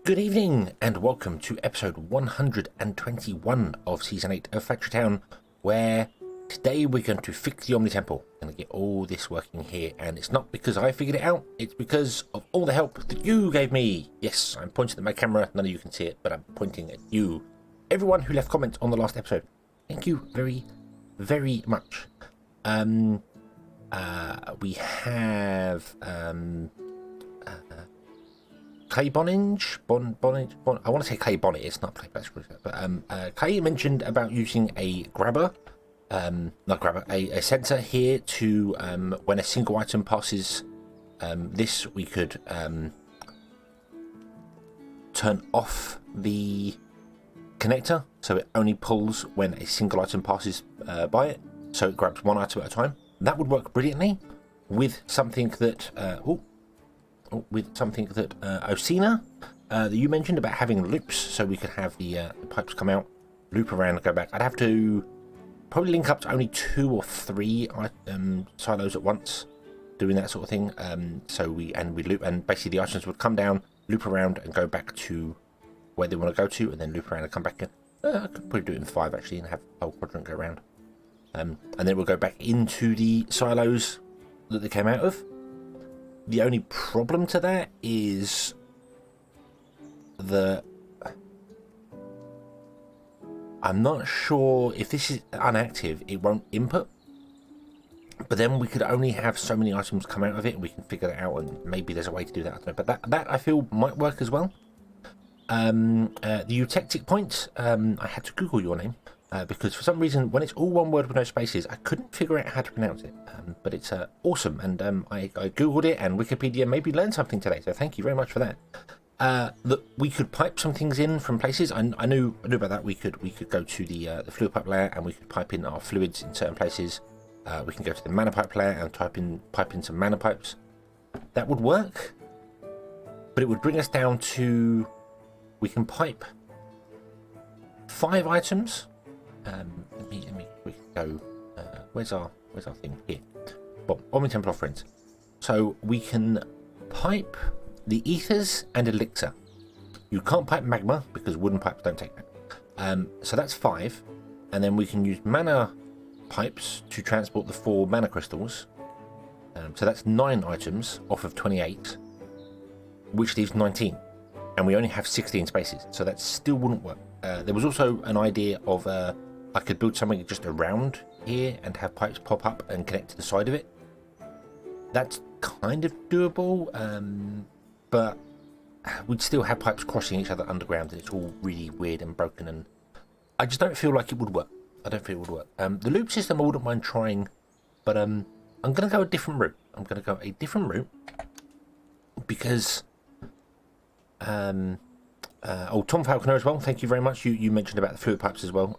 Good evening and welcome to episode 121 of Season 8 of Factory Town, where today we're going to fix the Omnitemple. Going to get all this working here, and it's not because I figured it out, it's because of all the help that you gave me. Yes, I'm pointing at my camera, none of you can see it, but I'm pointing at you. Everyone who left comments on the last episode, thank you very, very much. We have Clay Bonnage, I want to say Clay Bonnet, it's not Clay, but Clay mentioned about using a grabber, a sensor here to, when a single item passes this, we could turn off the connector, so it only pulls when a single item passes by it, so it grabs one item at a time. That would work brilliantly with something that, Osina, that you mentioned about having loops, so we could have the pipes come out, loop around and go back. I'd have to probably link up to only 2 or 3 silos at once, doing that sort of thing. So we loop, and basically the items would come down, loop around and go back to where they want to go to, and then loop around and come back in. I could probably do it in 5 actually, and have the whole quadrant go around. And then we'll go back into the silos that they came out of. The only problem to that is I'm not sure if this is inactive, it won't input. But then we could only have so many items come out of it, and we can figure that out, and maybe there's a way to do that. I don't know. But that I feel might work as well. The eutectic point, I had to Google your name. Because for some reason, when it's all one word with no spaces, I couldn't figure out how to pronounce it. But it's awesome, and I Googled it, and Wikipedia made me learn something today, so thank you very much for that. That we could pipe some things in from places. I knew about that. We could go to the fluid pipe layer, and we could pipe in our fluids in certain places. We can go to the mana pipe layer and pipe in some mana pipes. That would work, but it would bring us down to, we can pipe 5 items. Let me go. Where's our thing here? Well, Omnitemple offerings. So we can pipe the ethers and elixir. You can't pipe magma because wooden pipes don't take that. So that's 5, and then we can use mana pipes to transport the 4 mana crystals. So that's 9 items off of 28, which leaves 19, and we only have 16 spaces. So that still wouldn't work. There was also an idea of I could build something just around here and have pipes pop up and connect to the side of it. That's kind of doable, but we'd still have pipes crossing each other underground, and it's all really weird and broken, and I just don't feel like it would work. I don't feel it would work. The loop system I wouldn't mind trying, but I'm going to go a different route. Because Tom Falconer as well, thank you very much. You mentioned about the fluid pipes as well.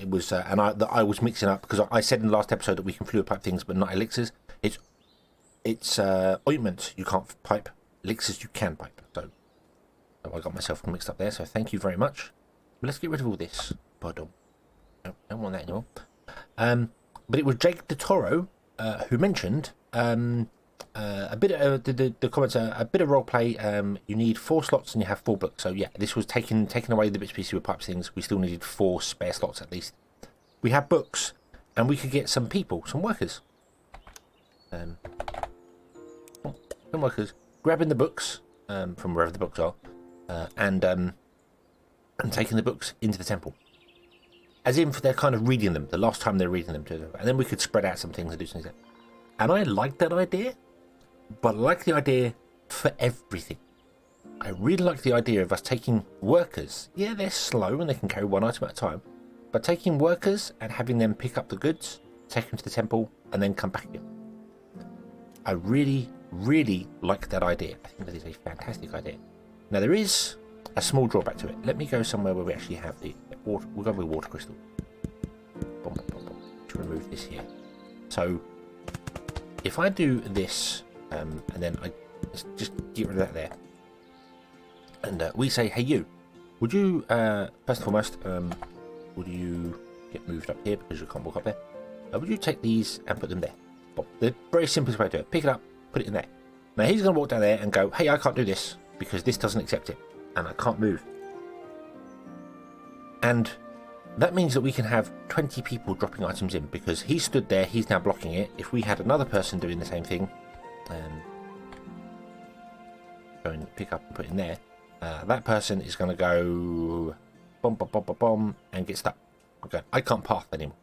It was and I was mixing up, because I said in the last episode that we can fluid pipe things but not elixirs. It's ointment you can't pipe, elixirs you can pipe. So I got myself mixed up there, so thank you very much. But let's get rid of all this. Pardon. No, don't want that anymore. But it was Jake de Toro who mentioned a bit of the comments, a bit of roleplay. You need 4 slots and you have 4 books. So yeah, this was taking away the bits and pieces with pipes things. We still needed 4 spare slots at least. We have books, and we could get some people, some workers. Some workers grabbing the books from wherever the books are, and taking the books into the temple. As if they're kind of reading them the last time they're reading them to them, and then we could spread out some things and do something like that. And I like that idea, but I like the idea for everything. I really like the idea of us taking workers. Yeah, they're slow and they can carry 1 item at a time, but taking workers and having them pick up the goods, take them to the temple, and then come back again. I really, really like that idea. I think that is a fantastic idea. Now, there is a small drawback to it. Let me go somewhere where we actually have the water. We'll go with water crystal. Boom, boom, boom, boom. To remove this here. So if I do this, and then I just get rid of that there, and we say, hey you, would you, first and foremost, would you get moved up here because you can't walk up there? Would you take these and put them there? Boom. The very simplest way to do it. Pick it up, put it in there. Now he's going to walk down there and go, hey, I can't do this. because this doesn't accept it, and I can't move. And that means that we can have 20 people dropping items in, because he stood there, he's now blocking it. If we had another person doing the same thing, go and pick up and put in there, that person is going to go bomb, bomb, bomb, bomb, bomb, and get stuck. Okay, I can't path anymore.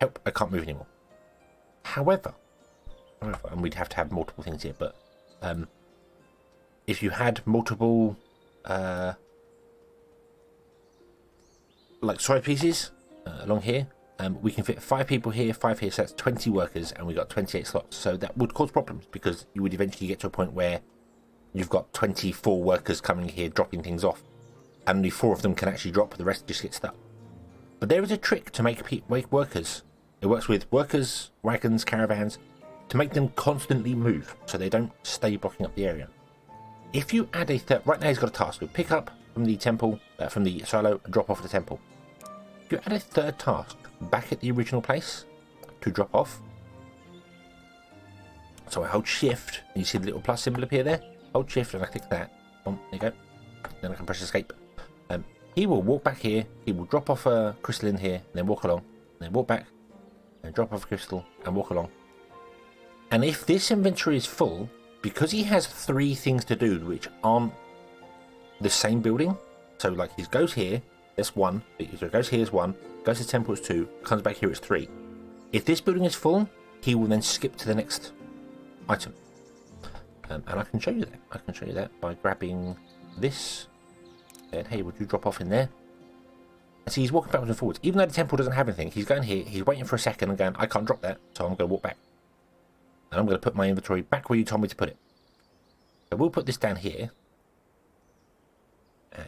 Help, I can't move anymore. However, and we'd have to have multiple things here, but if you had multiple like side pieces along here, we can fit 5 people here, 5 here, so that's 20 workers, and we got 28 slots. So that would cause problems, because you would eventually get to a point where you've got 24 workers coming here dropping things off, and only 4 of them can actually drop, the rest just get stuck. But there is a trick to make workers. It works with workers, wagons, caravans, to make them constantly move, so they don't stay blocking up the area. If you add a third, right now he's got a task with pick up from the temple, from the silo, and drop off at the temple. If you add a third task back at the original place to drop off, so I hold shift, and you see the little plus symbol appear there. Hold shift and I click that. Boom, there you go. Then I can press escape. He will walk back here. He will drop off a crystal in here, and then walk along, and then walk back, and drop off a crystal and walk along. And if this inventory is full, because he has 3 things to do which aren't the same building, so like he goes here, that's 1. So it goes here as 1, goes to the temple as 2, comes back here it's 3. If this building is full, he will then skip to the next item. And I can show you that. I can show you that by grabbing this. And hey, would you drop off in there? And see, he's walking backwards and forwards. Even though the temple doesn't have anything, he's going here, he's waiting for a second and going, I can't drop that, so I'm going to walk back. And I'm going to put my inventory back where you told me to put it. So we'll put this down here. And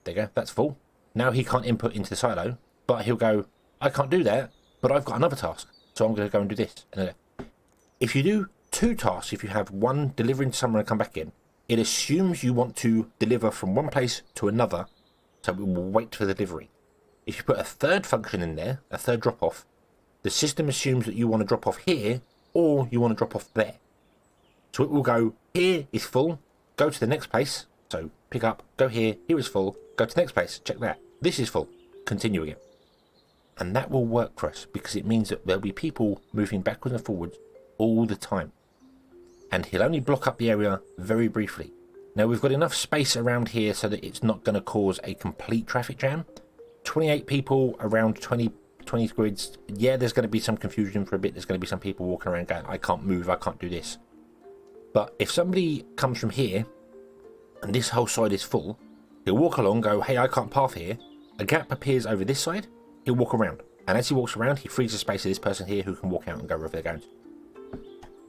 there you go, that's full. Now he can't input into the silo, but he'll go, I can't do that, but I've got another task, so I'm going to go and do this. And if you do 2 tasks, if you have one delivering to somewhere and come back in, it assumes you want to deliver from one place to another, so it will wait for the delivery. If you put a third function in there, a third drop off, the system assumes that you want to drop off here or you want to drop off there. So it will go, here is full, go to the next place, so pick up, go here, here is full, go to the next place, check that, this is full, continue again. And that will work for us, because it means that there'll be people moving backwards and forwards all the time. And he'll only block up the area very briefly. Now we've got enough space around here so that it's not going to cause a complete traffic jam. 28 people around 20 grids. Yeah, there's going to be some confusion for a bit. There's going to be some people walking around going, I can't move, I can't do this. But if somebody comes from here and this whole side is full, he'll walk along, go, hey, I can't path here. A gap appears over this side, he'll walk around. And as he walks around, he frees the space of this person here who can walk out and go wherever they're going.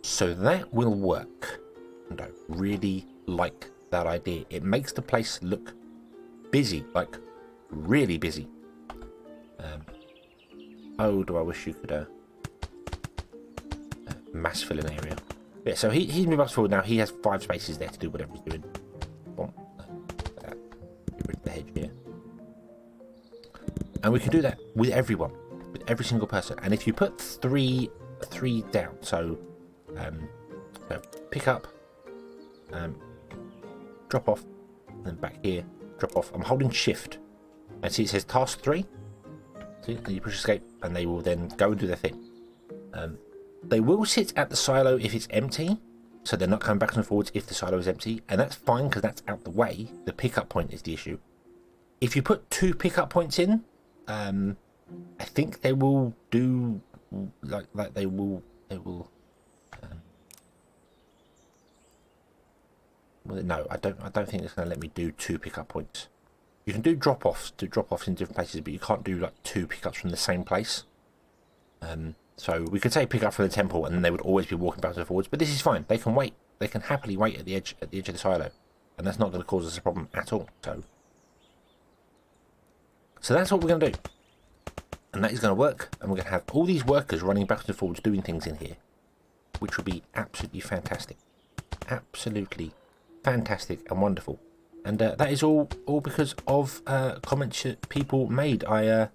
So that will work, and I really like that idea. It makes the place look busy, like really busy. Oh, do I wish you could mass fill an area. Yeah, so he's moved up forward now. He has 5 spaces there to do whatever he's doing. Boom. Get rid of the hedge here. And we can do that with everyone, with every single person. And if you put 3 down, so pick up, drop off, and then back here, drop off. I'm holding shift, and see it says task 3. See, and you push escape, and they will then go and do their thing. They will sit at the silo if it's empty, so they're not coming backwards and forwards if the silo is empty, and that's fine because that's out the way. The pickup point is the issue. If you put 2 pickup points in, I think they will do like they will. Well, no, I don't think it's going to let me do 2 pickup points. You can do drop-offs in different places, but you can't do like 2 pickups from the same place. So we could say pick up from the temple, and then they would always be walking backwards and forwards. But this is fine. They can wait. They can happily wait at the edge of the silo, and that's not going to cause us a problem at all. So that's what we're going to do, and that is going to work. And we're going to have all these workers running backwards and forwards doing things in here, which would be absolutely fantastic. Absolutely fantastic and wonderful. And that is all because of comments people made. I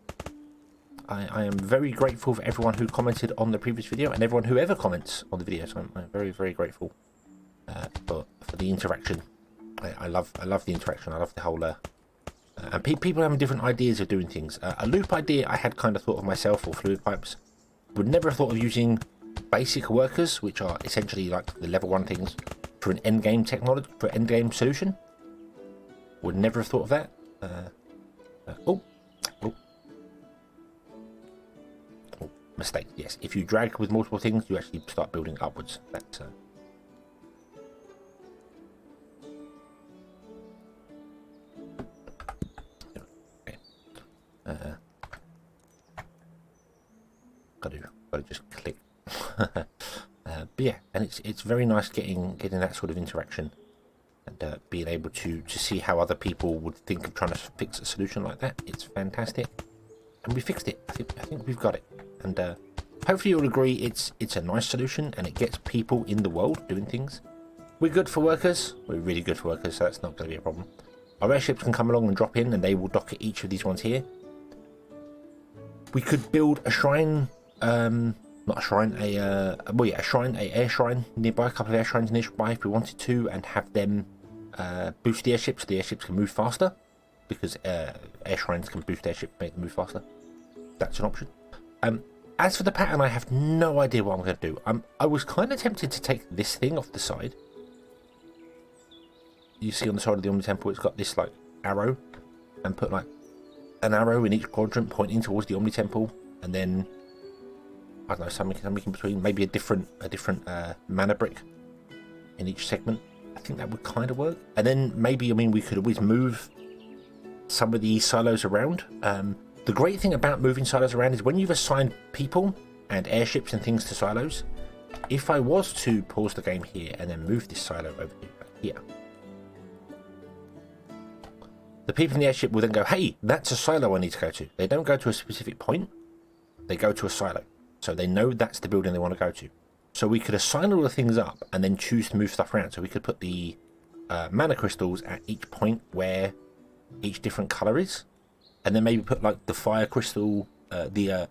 am very grateful for everyone who commented on the previous video, and everyone who ever comments on the video. So I'm very, very grateful for the interaction I love the interaction. I love the whole and people having different ideas of doing things. A loop idea I had kind of thought of myself, or fluid pipes. Would never have thought of using basic workers, which are essentially like the level 1 things, for an end game technology, for end game solution. Would never have thought of that. Oh, mistake. Yes, if you drag with multiple things, you actually start building upwards. That's gotta just click. But yeah, and it's very nice getting that sort of interaction, and being able to see how other people would think of trying to fix a solution like that. It's fantastic, and we fixed it. I think we've got it, and hopefully you'll agree it's a nice solution, and it gets people in the world doing things. We're good for workers. We're really good for workers, so that's not going to be a problem. Our airships can come along and drop in, and they will dock at each of these ones here. We could build a shrine. Not a shrine, a shrine, a air shrine nearby, a couple of air shrines nearby if we wanted to, and have them boost the airships so the airships can move faster, because air shrines can boost airships, make them move faster. That's an option. As for the pattern, I have no idea what I'm going to do. I was kind of tempted to take this thing off the side. You see on the side of the Omnitemple, it's got this like arrow, and put like an arrow in each quadrant pointing towards the Omnitemple, and then I don't know, something in between, maybe a different mana brick in each segment. I think that would kind of work. And then maybe, I mean, we could always move some of these silos around. The great thing about moving silos around is when you've assigned people and airships and things to silos, if I was to pause the game here and then move this silo over here, the people in the airship will then go, hey, that's a silo I need to go to. They don't go to a specific point, they go to a silo. So they know that's the building they want to go to. So we could assign all the things up and then choose to move stuff around. So we could put the mana crystals at each point where each different color is, and then maybe put like the fire crystal, the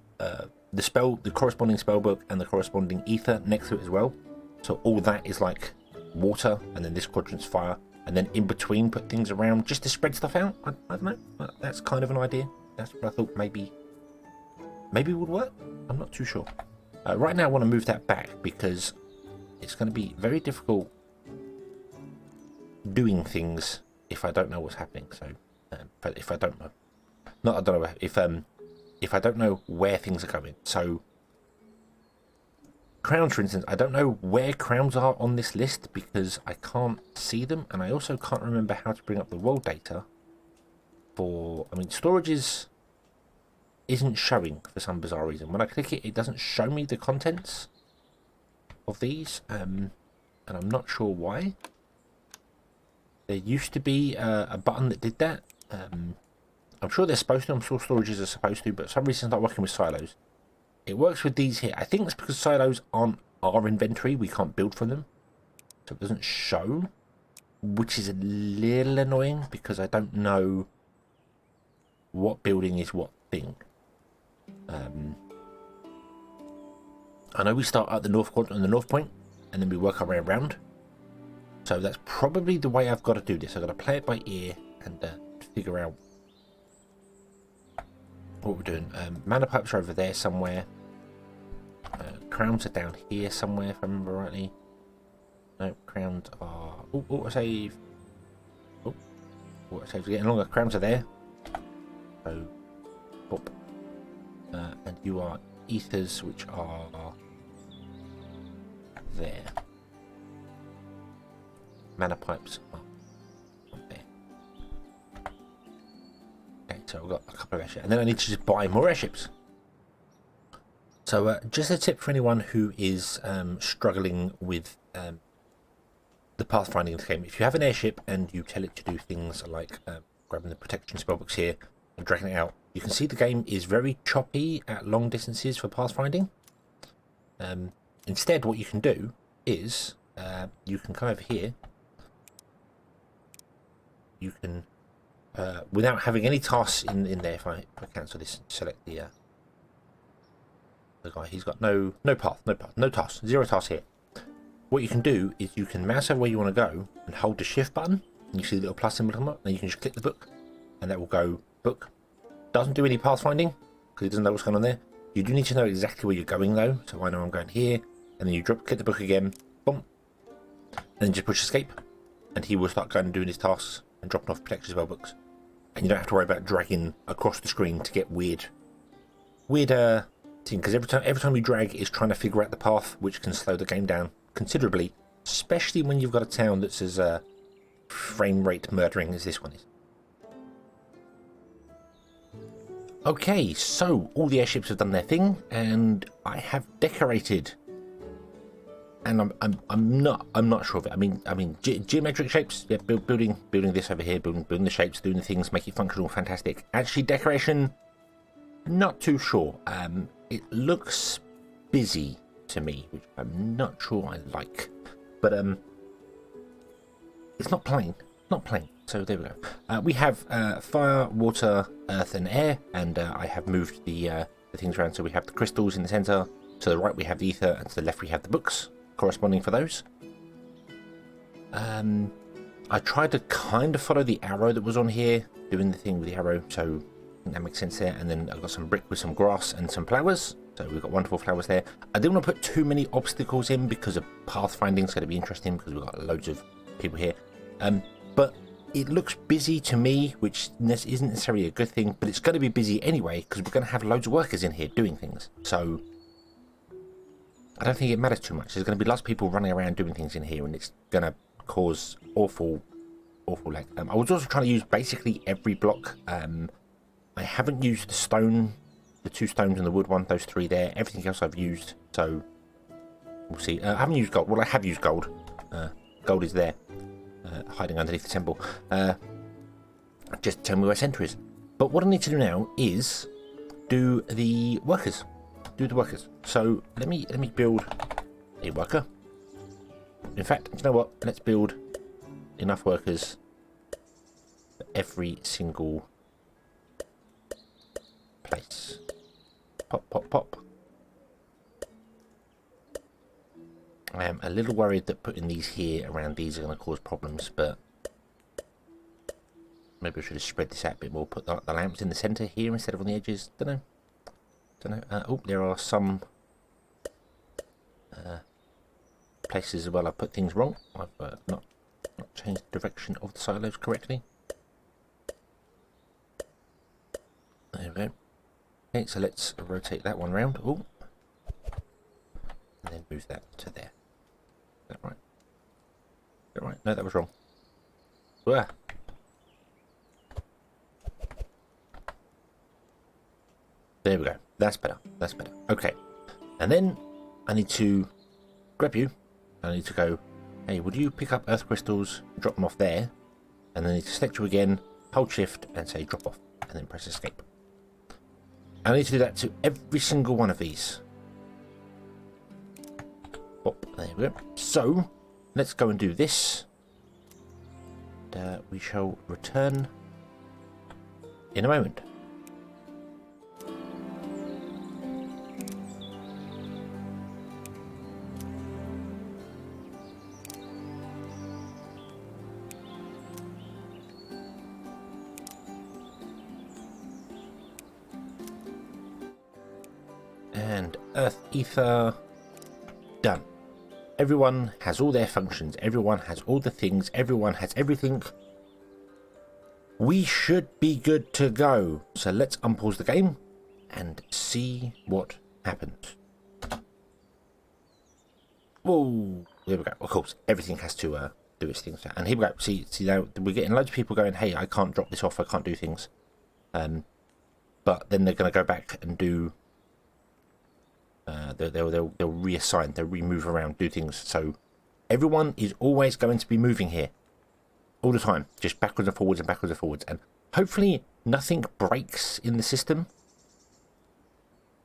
corresponding spell book and the corresponding ether next to it as well. So all that is like water, and then this quadrant's fire, and then in between put things around just to spread stuff out. I don't know. That's kind of an idea. That's what I thought maybe would work. I'm not too sure. Right now I want to move that back because it's going to be very difficult doing things if I don't know what's happening. So, but if I don't know, I don't know if I don't know where things are going. So, crowns, for instance, I don't know where crowns are on this list because I can't see them, and I also can't remember how to bring up the world data for. I mean, storage isn't showing for some bizarre reason. When I click it, it doesn't show me the contents of these, and I'm not sure why. There used to be a button that did that. I'm sure they're supposed to. I'm sure storages are supposed to, but for some reason it's not working with silos. It works with these here. I think it's because silos aren't our inventory. We can't build from them, so it doesn't show, which is a little annoying because I don't know what building is what thing. I know we start at the north quadrant and the north point, and then we work our way around. So that's probably the way I've got to do this. I've got to play it by ear and figure out what we're doing. Mana pipes are over there somewhere. Crowns are down here somewhere, if I remember rightly. No, crowns are... Oh, autosave. Oh, autosave's getting longer. Crowns are there. So, boop. And you are ethers, which are there. Mana pipes are there. Okay, so I've got a couple of airships, and then I need to just buy more airships. So just a tip for anyone who is struggling with the pathfinding of the game. If you have an airship and you tell it to do things like grabbing the protection spellbooks here and dragging it out, you can see the game is very choppy at long distances for pathfinding. Instead, what you can do is you can come over here. You can, without having any tasks in there, if I cancel this and select the guy, he's got no path, no tasks, 0 tasks here. What you can do is you can mouse over where you want to go and hold the shift button, You see the little plus symbol come up, and you can just click the book, and that will go book. Doesn't do any pathfinding because it doesn't know what's going on there. You do need to know exactly where you're going though, so I know I'm going here, and then you click the book again, boom, and then just push escape, and he will start going and doing his tasks and dropping off protection spell books, and you don't have to worry about dragging across the screen to get weird thing, because every time you drag, it's trying to figure out the path, which can slow the game down considerably, especially when you've got a town that's as frame rate murdering as this one is. Okay, so all the airships have done their thing, and I have decorated. And I'm not sure of it. I mean geometric shapes. Yeah, building this over here, building the shapes, doing the things, make it functional, fantastic. Actually, decoration, not too sure. It looks busy to me, which I'm not sure I like. But it's not plain. Not plain. So there we go. We have fire, water, earth, and air, and I have moved the things around. So we have the crystals in the center. To the right we have the ether, and to the left we have the books corresponding for those. I tried to kind of follow the arrow that was on here, doing the thing with the arrow, so I think that makes sense there. And then I've got some brick with some grass and some flowers. So we've got wonderful flowers there. I didn't want to put too many obstacles in because of pathfinding is going to be interesting because we've got loads of people here. But it looks busy to me, which isn't necessarily a good thing, but it's going to be busy anyway because we're going to have loads of workers in here doing things. So I don't think it matters too much. There's going to be lots of people running around doing things in here, and it's going to cause awful lag. I was also trying to use basically every block. I haven't used the stone, the 2 stones and the wood one, those 3 there. Everything else I've used, so we'll see. I haven't used gold. Well, I have used gold. Gold is there, hiding underneath the temple. Just tell me where center is. But what I need to do now is do the workers. So let me build a worker. In fact, you know what? Let's build enough workers for every single place. Pop, pop, pop. I am a little worried that putting these here around these are going to cause problems, but maybe I should have spread this out a bit more. Put the lamps in the center here instead of on the edges. Don't know. Oh, there are some places as well I put things wrong. I've not changed the direction of the silos correctly. There we go. Okay, so let's rotate that one round. Oh, and then move that to there. Is that right? Is that right? No, that was wrong. Wah. There we go. That's better. Okay. And then I need to grab you. I need to go, hey, would you pick up earth crystals, drop them off there, and then I need to select you again, hold shift, and say drop off, and then press escape. I need to do that to every single one of these. Oh, there we go. So, let's go and do this. And, we shall return in a moment. And earth ether done. Everyone has all their functions, everyone has all the things, everyone has everything. We should be good to go. So let's unpause the game and see what happens. Whoa, there we go. Of course, everything has to do its things. And here we go. See now we're getting loads of people going, hey, I can't drop this off, I can't do things. But then they're going to go back and do. They'll reassign, they'll remove around, do things. So everyone is always going to be moving here all the time, just backwards and forwards and backwards and forwards, and hopefully nothing breaks in the system,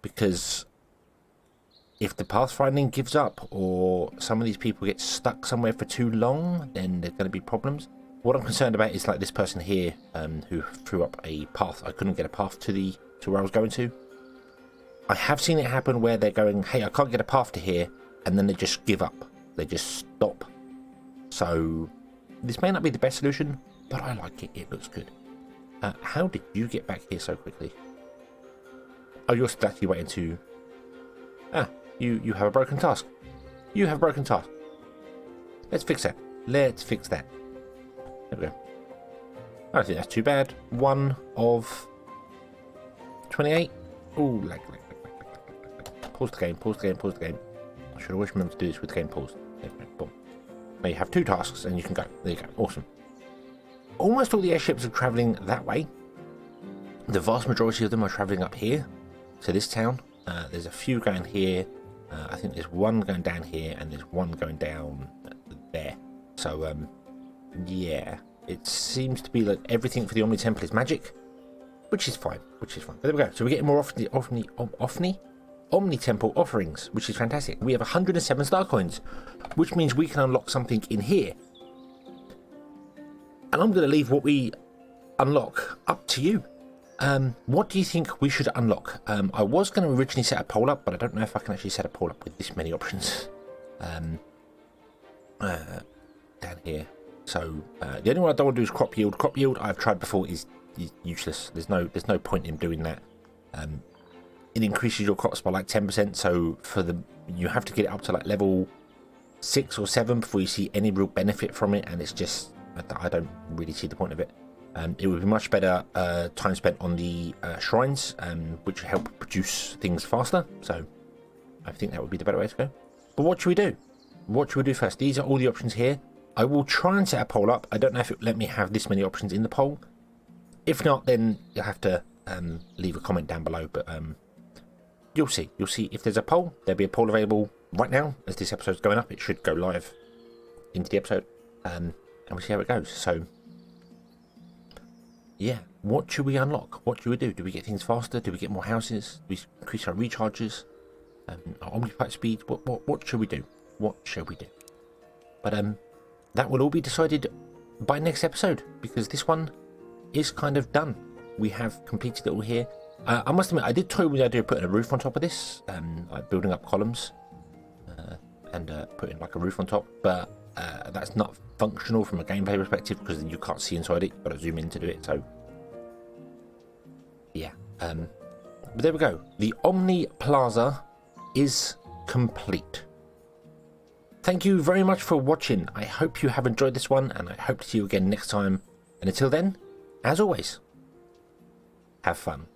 because if the pathfinding gives up or some of these people get stuck somewhere for too long, then there's going to be problems. What I'm concerned about is like this person here who threw up a path. I couldn't get a path to where I was going to. I have seen it happen where they're going, hey, I can't get a path to here, and then they just give up. They just stop. So This may not be the best solution, but I like it. It looks good. How did you get back here so quickly? Oh, you're actually waiting to... Ah, you have a broken task. You have a broken task. Let's fix that. Let's fix that. There we go. I don't think that's too bad. 1 of 28. Ooh, lag. Pause the game, pause the game, pause the game. I should always remember to do this with the game paused. There we go, boom. Now you have 2 tasks and you can go. There you go, awesome. Almost all the airships are travelling that way. The vast majority of them are travelling up here to this town. There's a few going here. I think there's one going down here and there's one going down there. So, yeah. It seems to be like everything for the Omnitemple is magic, which is fine, But there we go. So we're getting more Omnitemple offerings, which is fantastic. We have 107 star coins, which means we can unlock something in here. And I'm going to leave what we unlock up to you. What do you think we should unlock? I was going to originally set a poll up, but I don't know if I can actually set a poll up with this many options. Down here. So the only one I don't want to do is crop yield. Crop yield I've tried before is useless. There's no point in doing that. It increases your crops by like 10%. So you have to get it up to like level 6 or 7 before you see any real benefit from it. And it's just I don't really see the point of it. It would be much better time spent on the shrines, which help produce things faster. So I think that would be the better way to go. But what should we do? What should we do first? These are all the options here. I will try and set a poll up. I don't know if it will let me have this many options in the poll. If not, then you'll have to leave a comment down below. But you'll see. You'll see if there's a poll. There'll be a poll available right now as this episode's going up. It should go live into the episode. And we'll see how it goes. So, yeah. What should we unlock? What should we do? Do we get things faster? Do we get more houses? Do we increase our recharges? Our omnipipe speed? What should we do? What should we do? But that will all be decided by next episode, because this one is kind of done. We have completed it all here. I must admit, I did toy with the idea of putting a roof on top of this, like building up columns and putting like a roof on top, but that's not functional from a gameplay perspective because you can't see inside it. You've got to zoom in to do it. So yeah, but there we go. The Omni Plaza is complete. Thank you very much for watching. I hope you have enjoyed this one, and I hope to see you again next time. And until then, as always, have fun.